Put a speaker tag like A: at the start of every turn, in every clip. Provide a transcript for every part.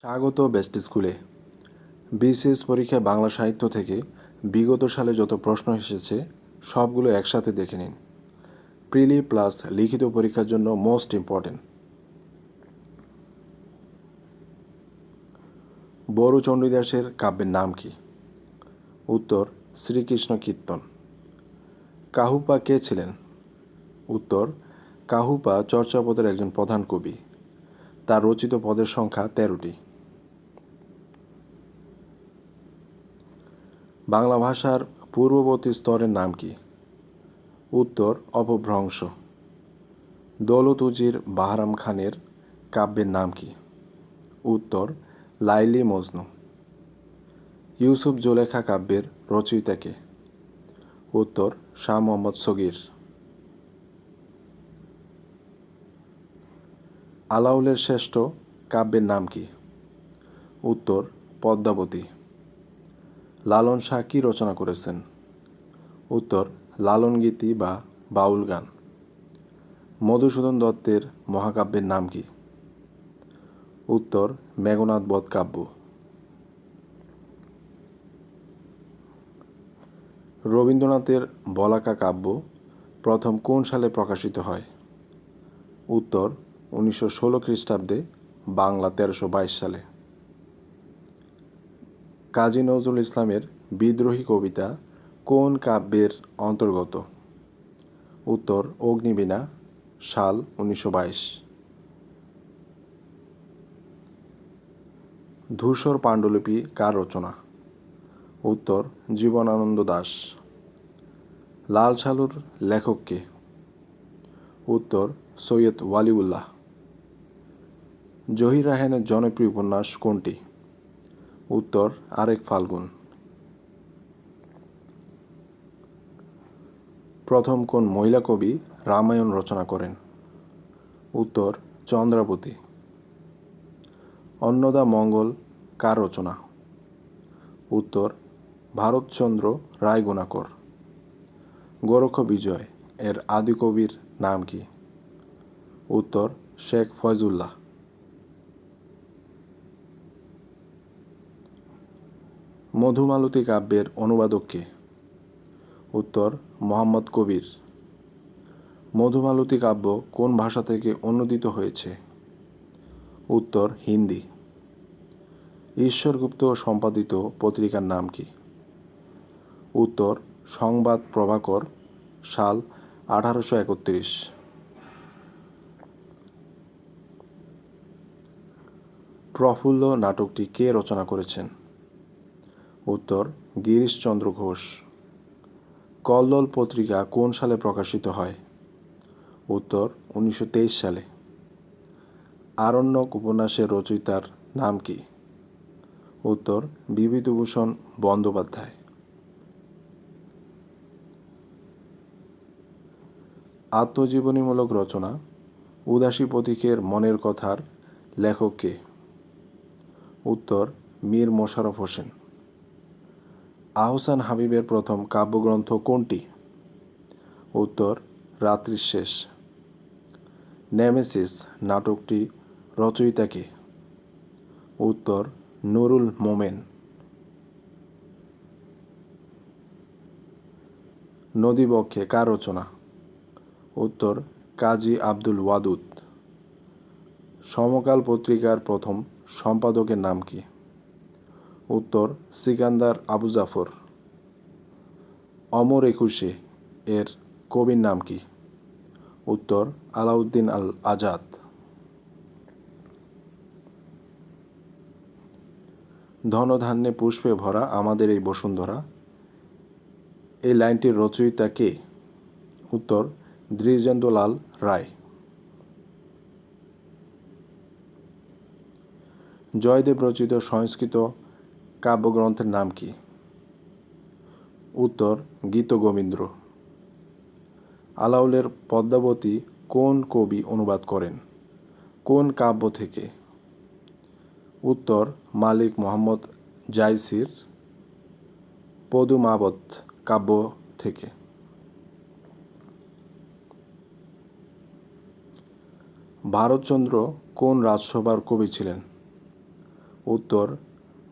A: স্বাগত বেস্ট স্কুলে। বিসিএস পরীক্ষায় বাংলা সাহিত্য থেকে বিগত সালে যত প্রশ্ন এসেছে সবগুলো একসাথে দেখে নিন। প্রিলি প্লাস লিখিত পরীক্ষার জন্য মোস্ট ইম্পর্টেন্ট। বড়ু চণ্ডীদাসের কাব্যের নাম কি? উত্তর শ্রীকৃষ্ণ কীর্তন। কাহুপা কে ছিলেন? উত্তর কাহুপা চর্যাপদের একজন প্রধান কবি। তার রচিত পদের সংখ্যা 13টি। বাংলা ভাষার পূর্ববর্তী স্তরের নাম কি? উত্তর অপভ্রংশ। দৌলত উজির বাহরাম খানের কাব্যের নাম কি? উত্তর লাইলি মজনু। ইউসুফ জুলেখা কাব্যের রচয়িতা কে? উত্তর শাহ মোহাম্মদ সগীর। আলাউলের শ্রেষ্ঠ কাব্যের নাম কি? উত্তর পদ্মাবতী। লালন শাহ কি রচনা করেছেন? উত্তর লালন গীতি বা বাউল গান। মধুসূদন দত্তের মহাকাব্যের নাম কি? উত্তর মেঘনাদ বধ কাব্য। রবীন্দ্রনাথের বলাকা কাব্য প্রথম কোন সালে প্রকাশিত হয়? উত্তর 1916 খ্রিস্টাব্দে, বাংলা 1322 সালে। কাজী নজরুল ইসলামের বিদ্রোহী কবিতা কোন কাব্যের অন্তর্গত? উত্তর অগ্নিবীণা, সাল 1922। ধূসর পাণ্ডুলিপি কার রচনা? উত্তর জীবনানন্দ দাশ। লাল সালুর লেখক কে? উত্তর সৈয়দ ওয়ালিউল্লাহ। জহির রায়হানের জনপ্রিয় উপন্যাস কোনটি? উত্তর আরেক ফাল্গুন। প্রথম কোন মহিলা কবি রামায়ণ রচনা করেন? উত্তর চন্দ্রাবতী। অন্নদা মঙ্গল কার রচনা? উত্তর ভারতচন্দ্র রায়গুণাকর। গোরক্ষ বিজয় এর আদি কবির নাম কি? উত্তর শেখ ফয়জুল্লাহ। মধুমালতী কাব্যের অনুবাদক কে? উত্তর মোহাম্মদ কবির। মধুমালতী কাব্য কোন ভাষা থেকে অনূদিত হয়েছে? উত্তর হিন্দি। ঈশ্বরগুপ্ত সম্পাদিত পত্রিকার নাম কি? উত্তর সংবাদ প্রভাকর, সাল 1831। প্রফুল্ল নাটকটি কে রচনা করেছেন? উত্তর গিরিশচন্দ্র ঘোষ। কল্লোল পত্রিকা কোন সালে প্রকাশিত হয়? উত্তর 1923 সালে। আরণ্যক উপন্যাসের রচয়িতার নাম কি? উত্তর বিভূতিভূষণ বন্দ্যোপাধ্যায়। আত্মজীবনীমূলক রচনা উদাসী পথিকের মনের কথার লেখক কে? উত্তর মীর মোশাররফ হোসেন। আহসান হাবীবের প্রথম কাব্যগ্রন্থ কোনটি? উত্তর রাত্রির শেষ। নেমেসিস নাটকটি রচয়িতা কে? উত্তর নুরুল মোমেন। নদীবক্ষে কার রচনা? উত্তর কাজী আব্দুল ওয়াদুদ। সমকাল পত্রিকার প্রথম সম্পাদকের নাম কি? উত্তর সিকান্দার আবু জাফর। অমর একুশে এর কবির নাম কি? উত্তর আলাউদ্দিন আল আজাদ। ধনধান্যে পুষ্পে ভরা আমাদের এই বসুন্ধরা, এই লাইনটির রচয়িতা কে? উত্তর দ্বিজেন্দ্রলাল রায়। জয়দেব রচিত সংস্কৃত কাব্যগ্রন্থের নাম কি? উত্তর গীতগোবিন্দ। আলাউলের পদ্মাবতী কোন কবি অনুবাদ করেন? কোন কাব্য থেকে? উত্তর মালিক মোহাম্মদ জায়সির পদুমাবত কাব্য থেকে। ভারতচন্দ্র কোন রাজসভার কবি ছিলেন? উত্তর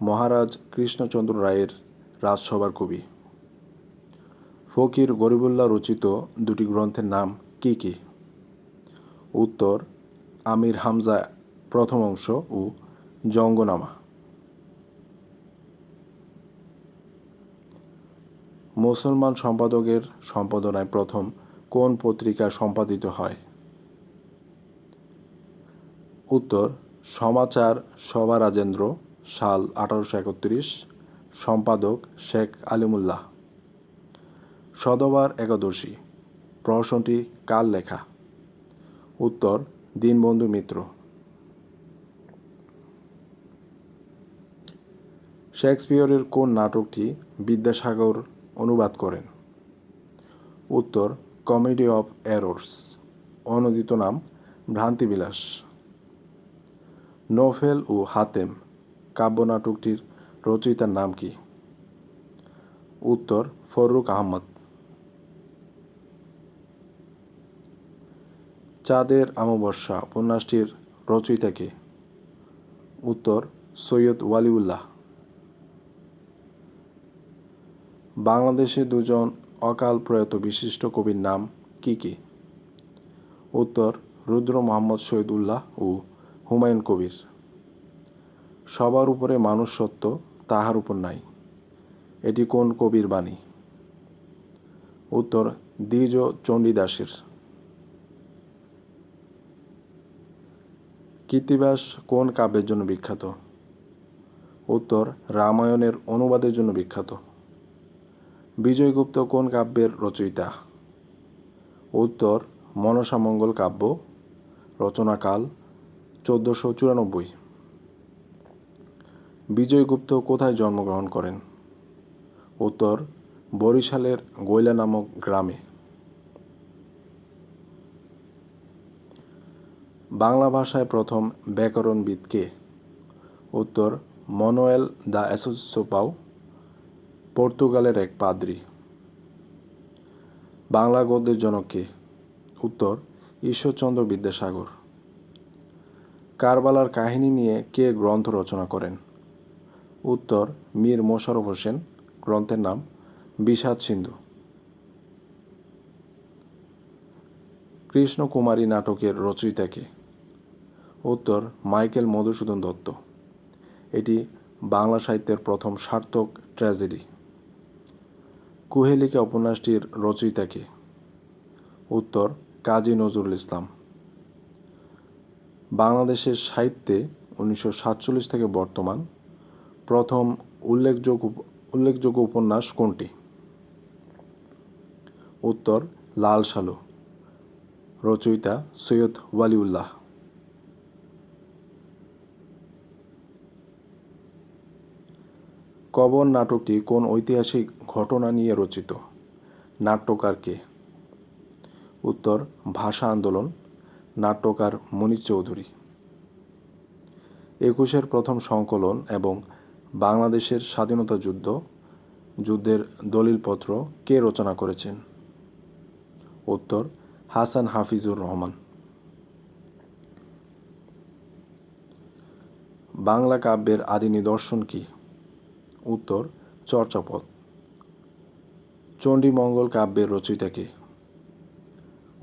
A: মহারাজ কৃষ্ণচন্দ্র রায়ের রাজসভার কবি। ফকির গরিবুল্লাহ রচিত দুটি গ্রন্থের নাম কি কি? উত্তর আমির হামজা প্রথম অংশ ও জঙ্গনামা। মুসলমান সম্পাদকের সম্পাদনায় প্রথম কোন পত্রিকা সম্পাদিত হয়? উত্তর সমাচার সভা রাজেন্দ্র, সাল 1831, সম্পাদক শেখ আলিমুল্লাহ। সধবার একাদশী প্রহসনটি কার লেখা? উত্তর দীনবন্ধু মিত্র। শেক্সপিয়রের কোন নাটকটি বিদ্যাসাগর অনুবাদ করেন? উত্তর কমেডি অফ এরর্স, অনূদিত নাম ভ্রান্তিবিলাস। নোফেল ও হাতেম কাব্যনাটকটির রচয়িতার নাম কি? উত্তর ফররুখ আহমদ। চাঁদের অমাবস্যা উপন্যাসটির রচয়িতা কে? উত্তর সৈয়দ ওয়ালিউল্লাহ। বাংলাদেশে দুজন অকাল প্রয়াত বিশিষ্ট কবির নাম কি কি? উত্তর রুদ্র মোহাম্মদ শহীদুল্লাহ ও হুমায়ুন কবির। সবার উপরে মানুষ সত্য, তাহার উপর নাই, এটি কোন কবির বাণী? উত্তর দ্বিজ চণ্ডীদাসের। কৃত্তিবাস কোন কাব্যের জন্য বিখ্যাত? উত্তর রামায়ণের অনুবাদের জন্য বিখ্যাত। বিজয়গুপ্ত কোন কাব্যের রচয়িতা? উত্তর মনসামঙ্গল কাব্য, রচনাকাল 1494। বিজয়গুপ্ত কোথায় জন্মগ্রহণ করেন? উত্তর বরিশালের গৈলা নামক গ্রামে। বাংলা ভাষায় প্রথম ব্যাকরণবিদ কে? উত্তর মনোয়েল দা এসোপাও, পর্তুগালের এক পাদ্রী। বাংলা গদ্যের জনক কে? উত্তর ঈশ্বরচন্দ্র বিদ্যাসাগর। কারবালার কাহিনী নিয়ে কে গ্রন্থ রচনা করেন? উত্তর মীর মোশাররফ হোসেন। গ্রন্থের নাম বিষাদ সিন্ধু। কৃষ্ণকুমারী নাটকের রচয়িতা কে? উত্তর মাইকেল মধুসূদন দত্ত। এটি বাংলা সাহিত্যের প্রথম সার্থক ট্র্যাজেডি। কুহেলিকা উপন্যাসটির রচয়িতা কে? উত্তর কাজী নজরুল ইসলাম। বাংলাদেশের সাহিত্যে 1947 থেকে বর্তমান প্রথম উল্লেখযোগ্য উপন্যাস কোনটি? উত্তর লাল সালু, রচয়িতা সৈয়দ ওয়ালিউল্লাহ। কবর নাটকটি কোন ঐতিহাসিক ঘটনা নিয়ে রচিত? নাট্যকার কে? উত্তর ভাষা আন্দোলন, নাট্যকার মুনির চৌধুরী। 21-এর প্রথম সংকলন এবং বাংলাদেশের স্বাধীনতা যুদ্ধের দলিলপত্র কে রচনা করেছেন? উত্তর হাসান হাফিজুর রহমান। বাংলা কাব্যের আদি নিদর্শন কি? উত্তর চর্যাপদ। চণ্ডীমঙ্গল কাব্যের রচয়িতা কে?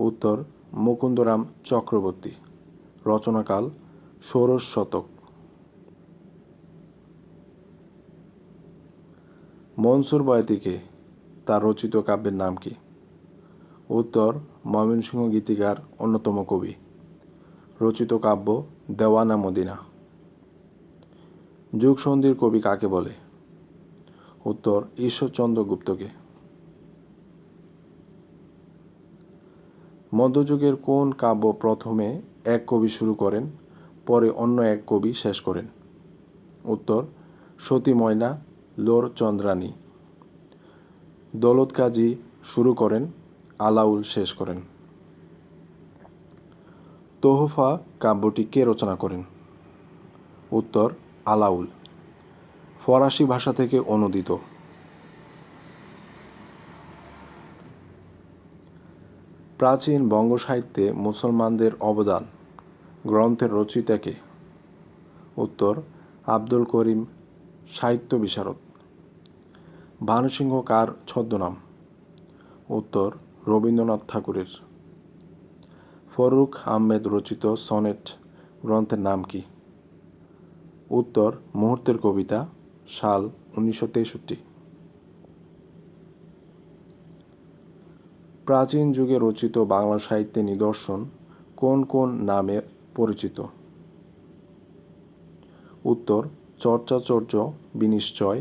A: উত্তর মুকুন্দরাম চক্রবর্তী। রচনাকাল ষোড়শ শতক। মনসুর বয়াতি কে? তার রচিত কাব্যের নাম কি? উত্তর ময়মনসিংহ গীতিকার অন্যতম কবি। রচিত কাব্য দেওয়ানা মদিনা। যুগসন্ধির কবি কাকে বলে? উত্তর ঈশ্বরচন্দ্র গুপ্তকে। মধ্যযুগের কোন কাব্য প্রথমে এক কবি শুরু করেন, পরে অন্য এক কবি শেষ করেন? উত্তর সতী ময়না লোর চন্দ্রানী। দৌলত কাজী শুরু করেন, আলাউল শেষ করেন। তোহফা কাব্যটি কে রচনা করেন? উত্তর আলাউল। ফরাসি ভাষা থেকে অনূদিত। প্রাচীন বঙ্গ সাহিত্যে মুসলমানদের অবদান গ্রন্থের রচয়িতা কে? উত্তর আব্দুল করিম সাহিত্য বিশারদ। ভানুসিংহ কার ছদ্মনাম? উত্তর রবীন্দ্রনাথ ঠাকুরের। ফররুখ আহমেদ রচিত সনেট গ্রন্থের নাম কি? উত্তর মুহূর্তের কবিতা, সাল 1963। প্রাচীন যুগে রচিত বাংলা সাহিত্যের নিদর্শন কোন কোন নামে পরিচিত? উত্তর চর্যাচর্য বিনিশ্চয়,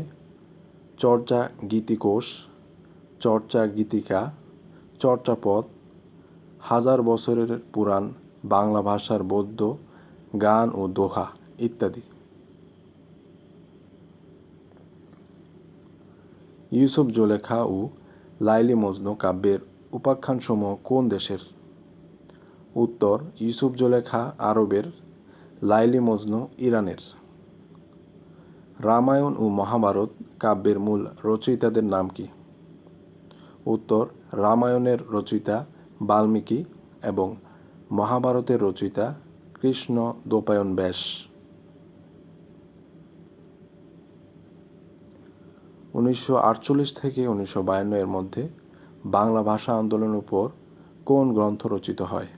A: চর্যা গীতিকোষ, চর্যা গীতিকা, চর্যাপদ, হাজার বছরের পুরাণ, বাংলা ভাষার গদ্য, গান ও দোহা ইত্যাদি। ইউসুফ জুলেখা ও লাইলি মজনু কাব্যের উপাখ্যানসমূহ কোন দেশের? উত্তর ইউসুফ জুলেখা আরবের, লাইলি মজনু ইরানের। রামায়ণ ও মহাভারত কাব্যের মূল রচয়িতাদের নাম কি? উত্তর রামায়ণের রচয়িতা বাল্মীকি এবং মহাভারতের রচয়িতা কৃষ্ণ দ্বৈপায়ন ব্যাস। 1948 থেকে 1952 এর মধ্যে বাংলা ভাষা আন্দোলনের উপর কোন গ্রন্থ রচিত হয়?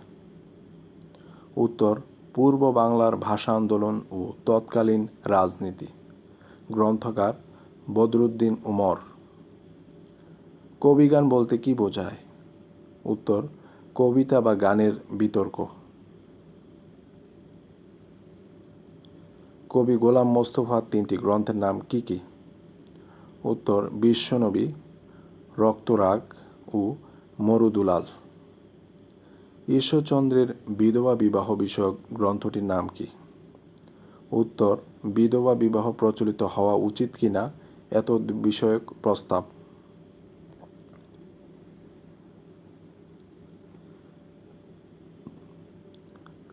A: উত্তর পূর্ব বাংলার ভাষা আন্দোলন ও তৎকালীন রাজনীতি। গ্রন্থকার বদরুদ্দীন উমর। কবিগান বলতে কি বোঝায়? উত্তর কবিতা বা গানের বিতর্ক। কবি গোলাম মোস্তফার 3টি গ্রন্থের নাম কি কি? উত্তর বিশ্বনবী, রক্তরাগ ও মরুদুলাল। ঈশ্বরচন্দ্রের বিধবা বিবাহ বিষয়ক গ্রন্থটির নাম কি? উত্তর বিধবা বিবাহ প্রচলিত হওয়া উচিত কিনা এত বিষয়ক প্রস্তাব।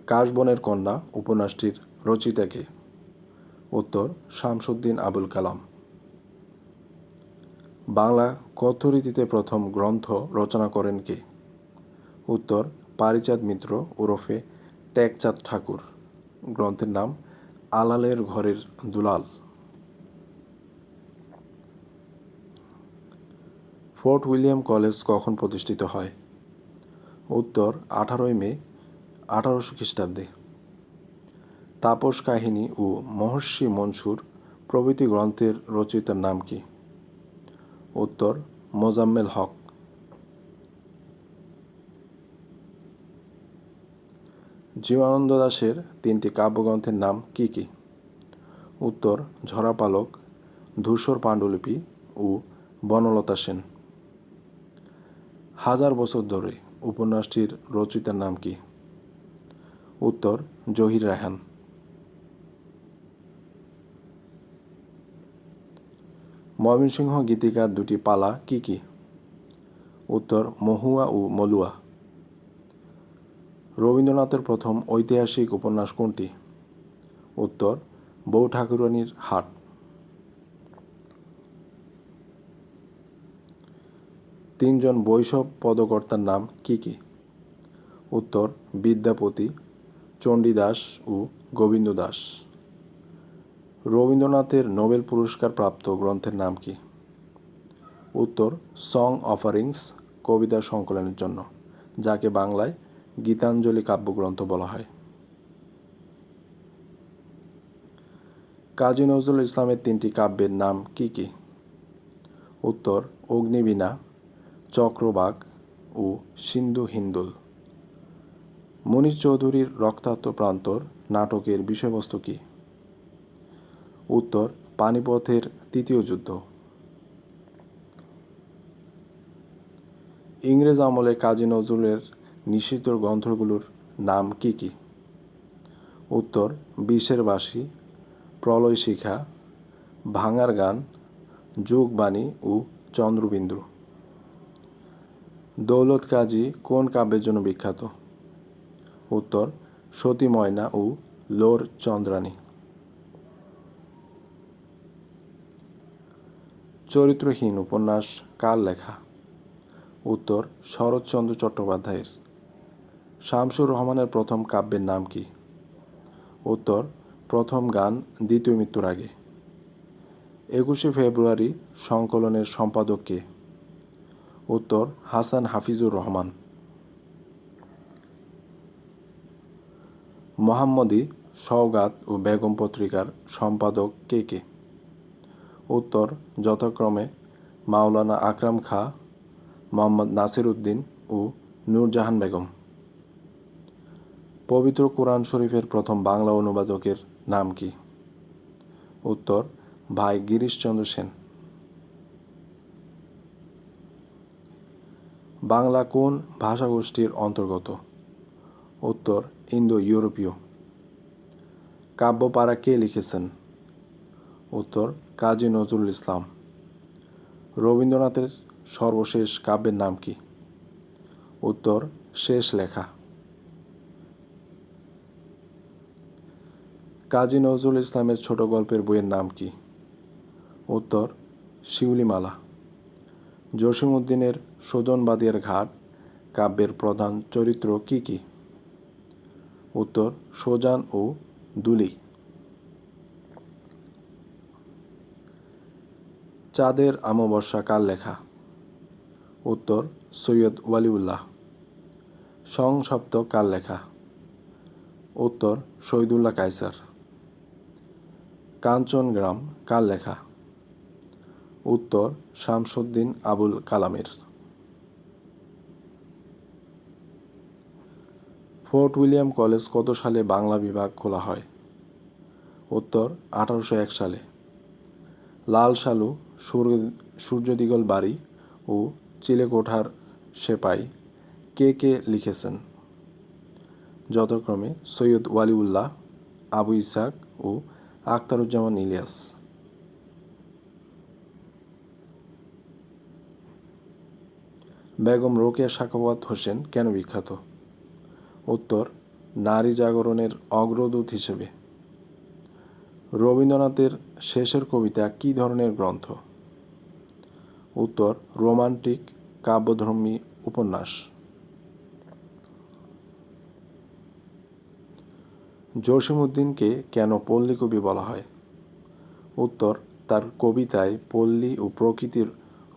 A: কাশবনের কন্যা উপন্যাসটির রচয়িতা কে? উত্তর শামসুদ্দিন আবুল কালাম। বাংলা কথ্যরীতিতে প্রথম গ্রন্থ রচনা করেন কে? উত্তর পারিচাঁদ মিত্র ওরফে টেকচাঁদ ঠাকুর। গ্রন্থের নাম আলালের ঘরের দুলাল। ফোর্ট উইলিয়াম কলেজ কখন প্রতিষ্ঠিত হয়? উত্তর 18 মে 1800 খ্রিস্টাব্দে। তাপস কাহিনী ও মহর্ষি মনসুর প্রভৃতি গ্রন্থের রচয়িতার নাম কি? উত্তর মোজাম্মেল হক। জীবনানন্দ দাশের 3টি কাব্যগ্রন্থের নাম কি কি? উত্তর ঝরাপালক, ধূসর পাণ্ডুলিপি ও বনলতা সেন। হাজার বছর ধরে উপন্যাসটির রচয়িতার নাম কি? উত্তর জহির রায়হান। ময়মনসিংহ গীতিকার 2টি পালা কি কি? উত্তর মহুয়া ও মলুয়া। রবীন্দ্রনাথের প্রথম ঐতিহাসিক উপন্যাস কোনটি? উত্তর বউ ঠাকুরানীর হাট। তিনজন বৈষ্ণব পদকর্তার নাম কি কি? উত্তর বিদ্যাপতি, চণ্ডীদাস ও গোবিন্দ দাস। রবীন্দ্রনাথের নোবেল পুরস্কার প্রাপ্ত গ্রন্থের নাম কি? উত্তর সং অফারিংস কবিতা সংকলনের জন্য, যাকে বাংলায় গীতাঞ্জলি কাব্যগ্রন্থ বলা হয়। কাজী নজরুল ইসলামের 3টি কাব্যের নাম কি কি? উত্তর অগ্নিবীণা, চক্রবাক ও সিন্ধু হিন্দুল। মুনীর চৌধুরীর রক্তাক্ত প্রান্তর নাটকের বিষয়বস্তু কি? উত্তর পানিপথের 3য় যুদ্ধ। ইংরেজ আমলে কাজী নজরুলের নিষিদ্ধ গ্রন্থগুলোর নাম কি কি? উত্তর বিষের বাঁশি, প্রলয় শিখা, ভাঙার গান, যোগবাণী ও চন্দ্রবিন্দু। দৌলত কাজী কোন কাব্যের জন্য বিখ্যাত? উত্তর সতী ময়না ও লোর চন্দ্রানী। চরিত্রহীন উপন্যাস কার লেখা? উত্তর শরৎচন্দ্র চট্টোপাধ্যায়ের। শামসুর রহমানের প্রথম কাব্যের নাম কি? উত্তর প্রথম গান দ্বিতীয় মৃত্যুর আগে। 21শে ফেব্রুয়ারি সংকলনের সম্পাদক কে? উত্তর হাসান হাফিজুর রহমান। মোহাম্মদী, সওগাত ও বেগম পত্রিকার সম্পাদক কে কে? উত্তর যথাক্রমে মাওলানা আকরাম খাঁ, মোহাম্মদ নাসির উদ্দিন ও নূরজাহান বেগম। পবিত্র কোরআন শরীফের প্রথম বাংলা অনুবাদকের নাম কি? উত্তর ভাই গিরিশচন্দ্র সেন। বাংলা কোন ভাষাগোষ্ঠীর অন্তর্গত? উত্তর ইন্দো ইউরোপীয়। কাব্যপারা কে লিখেছেন? উত্তর কাজী নজরুল ইসলাম। রবীন্দ্রনাথের সর্বশেষ কাব্যের নাম কি? উত্তর শেষ লেখা। কাজী নজরুল ইসলামের ছোট গল্পের বইয়ের নাম কি? উত্তর শিউলিমালা। জসীমউদ্দীনের সুজনবাদিয়ার ঘাট কাব্যের প্রধান চরিত্র কি কি? উত্তর সুজান ও দুলি। চাঁদের অমাবস্যা কার লেখা? উত্তর সৈয়দ ওয়ালিউল্লাহ। সংসপ্তক কার লেখা? উত্তর শহীদুল্লাহ কায়সার। কাঞ্চনগ্রাম কার লেখা? উত্তর শামসুদ্দিন আবুল কালামের। ফোর্ট উইলিয়াম কলেজ কত সালে বাংলা বিভাগ খোলা হয়? উত্তর 1801 সালে। লাল সালু, সূর্যদিগল বাড়ি ও চিলেকোঠার সেপাই কে কে লিখেছেন? যথাক্রমে সৈয়দ ওয়ালিউল্লাহ, আবু ইসহাক ও আখতারুজ্জামান ইলিয়াস। বেগম রোকেয়া সাখাওয়াত হোসেন কেন বিখ্যাত? উত্তর নারী জাগরণের অগ্রদূত হিসেবে। রবীন্দ্রনাথের শেষের কবিতা কী ধরনের গ্রন্থ? উত্তর রোমান্টিক কাব্যধর্মী উপন্যাস। জসীমউদ্দীনকে কেন পল্লী কবি বলা হয়? উত্তর তার কবিতায় পল্লী ও প্রকৃতির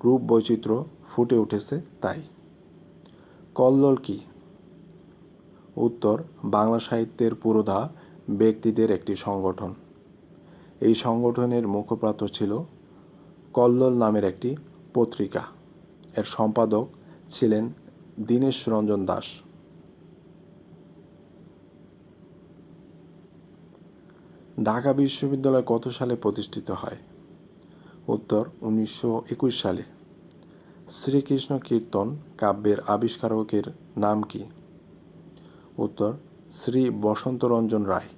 A: রূপ বৈচিত্র্য ফুটে উঠেছে তাই। কল্লোল কি? উত্তর বাংলা সাহিত্যের পুরোধা ব্যক্তিদের একটি সংগঠন। এই সংগঠনের মুখপাত্র ছিল কল্লোল নামের একটি পত্রিকা। এর সম্পাদক ছিলেন দীনেশ রঞ্জন দাস। ঢাকা বিশ্ববিদ্যালয় কত সালে প্রতিষ্ঠিত হয়? উত্তর 1921 সালে। শ্রীকৃষ্ণ কীর্তন কাব্যের আবিষ্কারকের নাম কি? উত্তর শ্রী বসন্তরঞ্জন রায়।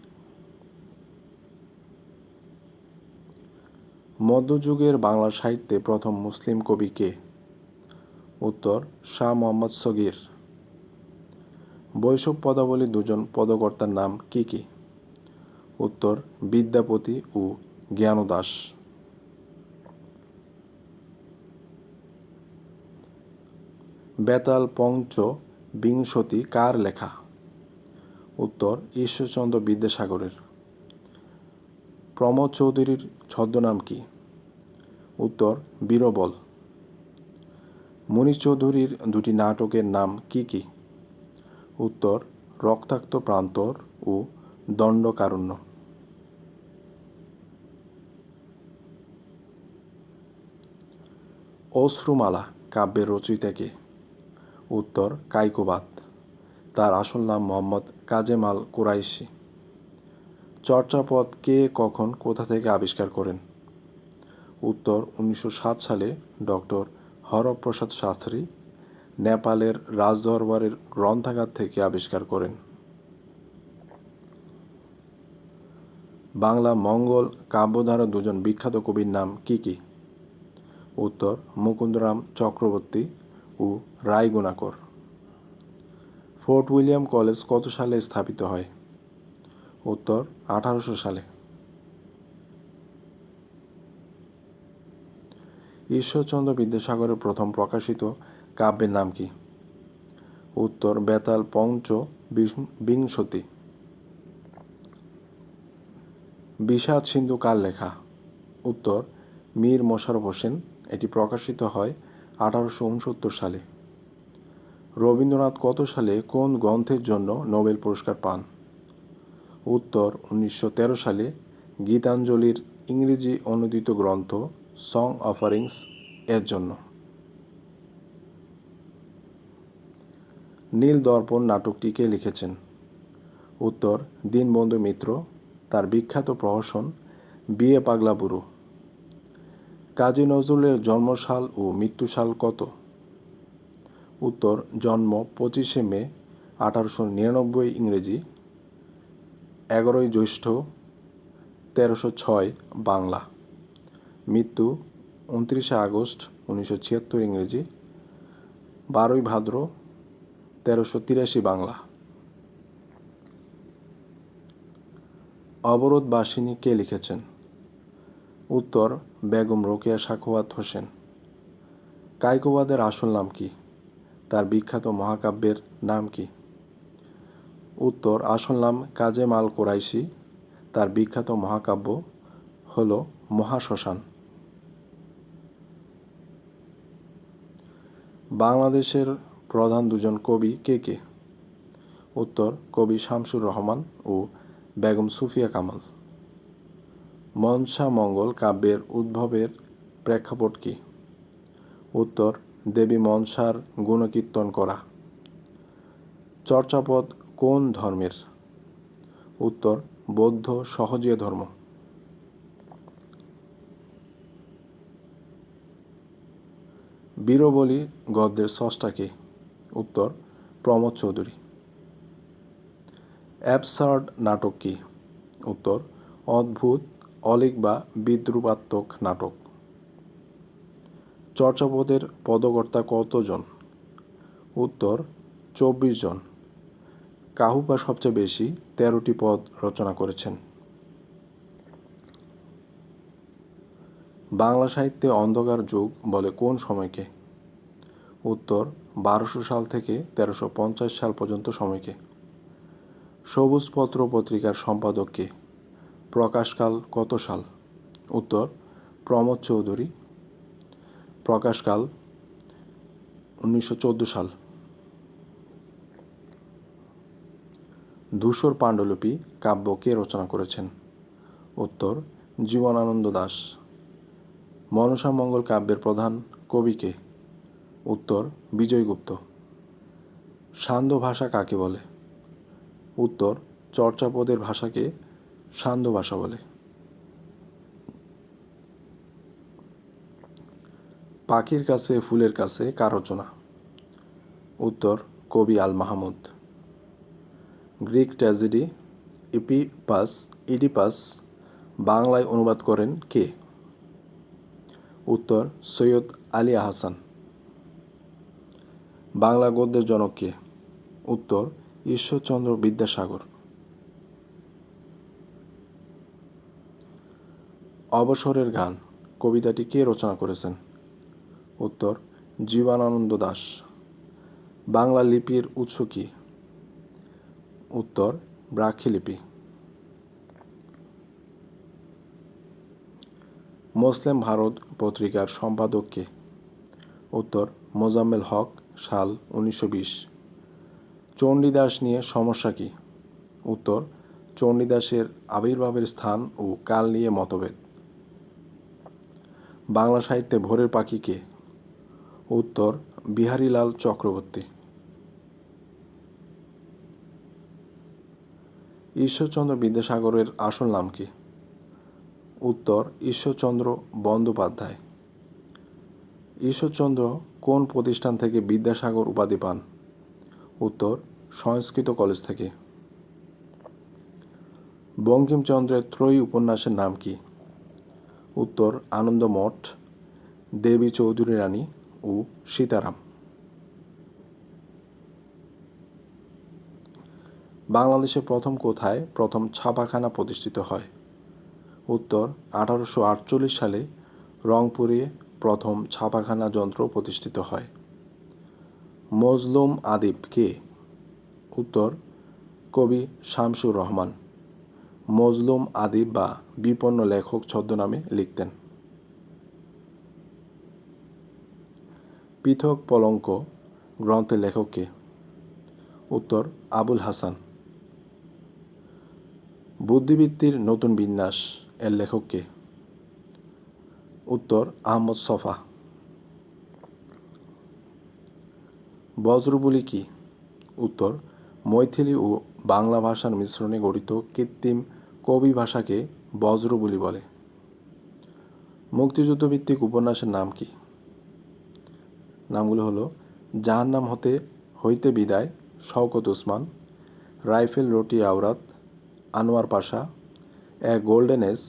A: মধ্যযুগের বাংলা সাহিত্যে প্রথম মুসলিম কবি কে? উত্তর শাহ মোহাম্মদ সগীর। বৈষ্ণব পদাবলী দুজন পদকর্তার নাম কি কি? উত্তর বিদ্যাপতি ও জ্ঞানদাস। বেতাল পঞ্চ বিংশতি কার লেখা? উত্তর ঈশ্বরচন্দ্র বিদ্যাসাগরের। প্রমোদ চৌধুরীর ছদ্মনাম কি? উত্তর বীরবল। মুনীশ চৌধুরীর দুটি নাটকের নাম কি কি? উত্তর রক্তাক্ত প্রান্তর ও দণ্ডকারণ্য। অশ্রুমালা কাব্যের রচয়িতা কে? উত্তর কায়কোবাদ। তার আসল নাম মোহাম্মদ কাজেমাল কুরাইশি। চর্যাপদ কে কখন কোথা থেকে আবিষ্কার করেন? উত্তর 1907 সালে ডক্টর হরপ্রসাদ শাস্ত্রী নেপালের রাজদরবারের গ্রন্থাগার থেকে আবিষ্কার করেন। বাংলা মঙ্গল কাব্যধারা দুজন বিখ্যাত কবির নাম কি কি? উত্তর মুকুন্দরাম চক্রবর্তী ও রায়গুণাকর। ফোর্ট উইলিয়াম কলেজ কত সালে স্থাপিত হয়? উত্তর 1800 সালে। ঈশ্বরচন্দ্র বিদ্যাসাগরের প্রথম প্রকাশিত কাব্যের নাম কি? উত্তর বেতাল পঞ্চ বিংশতি। বিষাদ সিন্ধু কার লেখা? উত্তর মীর মশাররফ হোসেন। এটি প্রকাশিত হয় 1869 সালে। রবীন্দ্রনাথ কত সালে কোন গ্রন্থের জন্য নোবেল পুরস্কার পান? উত্তর 1913 সালে গীতাঞ্জলির ইংরেজি অনুদিত গ্রন্থ সং অফারিংস এর জন্য। নীল দর্পণ নাটকটি কে লিখেছেন? উত্তর দীনবন্ধু মিত্র। তার বিখ্যাত প্রহসন বিয়ে পাগলা বুড়ো। কাজী নজরুলের জন্মসাল ও মৃত্যুসাল কত? উত্তর জন্ম 25শে মে 1899 ইংরেজি, 11ই জ্যৈষ্ঠ 1306 বাংলা। মৃত্যু 29শে আগস্ট 1976 ইংরেজি, 12ই ভাদ্র 1383 বাংলা। অবরোধবাসিনী কে লিখেছেন? উত্তর বেগম রোকেয়া সাখাওয়াত হোসেন। কায়কোবাদের আসল নাম কি? তার বিখ্যাত মহাকাব্যের নাম কি? উত্তর আসল নাম কাজেম আল কোরাইশি। তার বিখ্যাত মহাকাব্য হল মহাশ্মশান। বাংলাদেশের প্রধান দুজন কবি কে কে? উত্তর কবি শামসুর রহমান ও বেগম সুফিয়া কামাল। মনসা মঙ্গল কাব্যের উদ্ভবের প্রেক্ষাপট কি? উত্তর দেবী মনসার গুণকীর্তন করা। চর্যাপদ কোন ধর্মের? উত্তর বৌদ্ধ সহজীয় ধর্ম। বীরবলী গদ্যের স্রষ্টা কে? উত্তর প্রমথ চৌধুরী। অ্যাবসার্ড নাটক কি? উত্তর অদ্ভুত, অলীক বা বিদ্রূপাত্মক নাটক। চর্যাপদের পদকর্তা কতজন? উত্তর 24 জন। কাহুপা সবচেয়ে বেশি 13টি পদ রচনা করেছেন। বাংলা সাহিত্যে অন্ধকার যুগ বলে কোন সময়কে? উত্তর 1200 সাল থেকে 1350 সাল পর্যন্ত সময়কে। সবুজপত্র পত্রিকার সম্পাদক কে? প্রকাশকাল কত সাল? উত্তর প্রমথ চৌধুরী। প্রকাশকাল 1914 সাল। ধূসর পাণ্ডুলিপি কাব্য কে রচনা করেছেন? উত্তর জীবনানন্দ দাশ। মনসা মঙ্গল কাব্যের প্রধান কবি কে? উত্তর বিজয়গুপ্ত। সান্ধ্য ভাষা কাকে বলে? উত্তর চর্যাপদের ভাষাকে সান্ধ্য ভাষা বলে। পাখির কাছে ফুলের কাছে কার রচনা? উত্তর কবি Al Mahmud. Greek tragedy Oedipus বাংলায় অনুবাদ করেন কে? উত্তর সৈয়দ আলী আহসান। বাংলা গদ্যের জনক কে? উত্তর ঈশ্বরচন্দ্র বিদ্যাসাগর। অবসরের গান কবিতাটি কে রচনা করেছেন? উত্তর জীবনানন্দ দাশ। বাংলা লিপির উৎস কি? উত্তর ব্রাহ্মী লিপি। মুসলিম ভারত পত্রিকার সম্পাদক কে? উত্তর মোজাম্মেল হক। সাল 1920। চণ্ডীদাস নিয়ে সমস্যা কি? উত্তর চণ্ডীদাসের আবির্ভাবের স্থান ও কাল নিয়ে মতভেদ। বাংলা সাহিত্যে ভোরের পাখি কে? উত্তর বিহারীলাল চক্রবর্তী। ঈশ্বরচন্দ্র বিদ্যাসাগরের আসল নাম কি? উত্তর ঈশ্বরচন্দ্র বন্দ্যোপাধ্যায়। ঈশ্বরচন্দ্র কোন প্রতিষ্ঠান থেকে বিদ্যাসাগর উপাধি পান? উত্তর সংস্কৃত কলেজ থেকে। বঙ্কিমচন্দ্রের ত্রয়ী উপন্যাসের নাম কি? উত্তর আনন্দমঠ, দেবী চৌধুরী রানী ও সীতারাম। বাংলাদেশে কোথায় প্রথম ছাপাখানা প্রতিষ্ঠিত হয়? উত্তর 1848 সালে রংপুরে প্রথম ছাপাখানা যন্ত্র প্রতিষ্ঠিত হয়। মজলুম আদিব কে? উত্তর কবি শামসুর রহমান। মজলুম আদিব বা বিপন্ন লেখক ছদ্মনামে লিখতেন। পৃথক পলঙ্ক গ্রন্থের লেখক কে? উত্তর আবুল হাসান। বুদ্ধিবৃত্তির নতুন বিন্যাস এর লেখক কে? উত্তর আহমদ ছফা। বজ্রবুলি কি? উত্তর মৈথিলি ও বাংলা ভাষার মিশ্রণে গঠিত কৃত্রিম কবি ভাষাকে বজ্রবুলি বলে। মুক্তিযুদ্ধভিত্তিক উপন্যাসের নাম কি? নামগুলো হলো জাহান্নাম হইতে বিদায় Shawkat Osman, rifle Roti Awrat Anwar Pasha, a golden age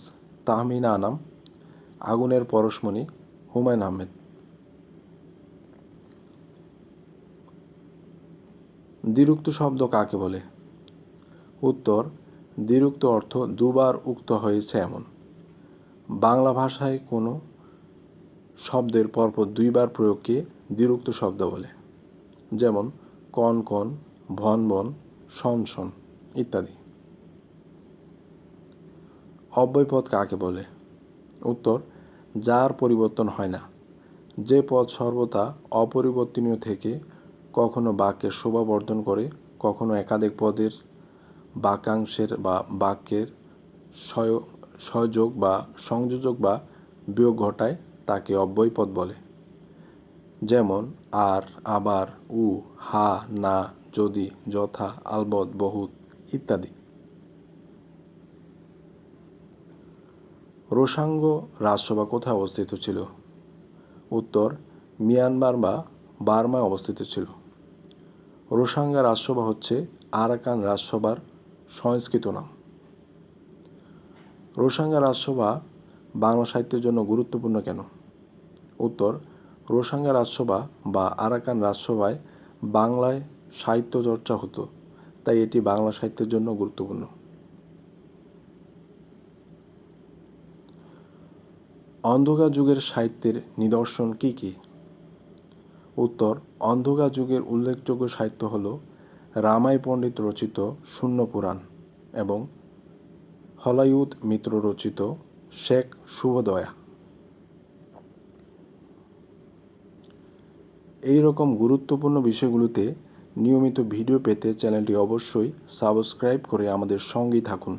A: Tahmima Anam, আগুনের পরশমণি হুমায়ুন আহমেদ। দ্বিরুক্ত শব্দ কাকে বলে? উত্তর দ্বিরুক্ত অর্থ দুবার উক্ত হয়েছে এমন। বাংলা ভাষায় কোনো শব্দের পরপর দুইবার প্রয়োগকে দ্বিরুক্ত শব্দ বলে, যেমন কন কন, ভন ভন, শন শন ইত্যাদি। অব্যয়পদ কাকে বলে? উত্তর যার পরিবর্তন হয় না, যে পদ সর্বদা অপরিবর্তনীয় থেকে কখনো বাক্যের শোভা বর্ধন করে, কখনো একাধিক পদের বাক্যাংশের বা বাক্যের সংযোগ বা সংযোজক বা বিয়োগ ঘটায়, তাকে অব্যয়পদ বলে। যেমন আর, আবার, উ, হা, না, যদি, যথা, আলবৎ, বহুত ইত্যাদি। রোসাঙ্গ রাজসভা কোথায় অবস্থিত ছিল? উত্তর মিয়ানমার বা বার্মায় অবস্থিত ছিল। রোসাঙ্গা রাজসভা হচ্ছে আরাকান রাজসভার সংস্কৃত নাম। রোসাঙ্গা রাজসভা বাংলা সাহিত্যের জন্য গুরুত্বপূর্ণ কেন? উত্তর রোসাঙ্গা রাজসভা বা আরাকান রাজসভায় বাংলায় সাহিত্য চর্চা হতো, তাই এটি বাংলা সাহিত্যের জন্য গুরুত্বপূর্ণ। অন্ধকার যুগের সাহিত্যের নিদর্শন কি কি? উত্তর অন্ধকার যুগের উল্লেখযোগ্য সাহিত্য হল রামাই পণ্ডিত রচিত শূন্য পুরাণ এবং হলায়ুদ মিত্র রচিত শেখ শুভদয়া। এই রকম গুরুত্বপূর্ণ বিষয়গুলোতে নিয়মিত ভিডিও পেতে চ্যানেলটি অবশ্যই সাবস্ক্রাইব করে আমাদের সঙ্গেই থাকুন।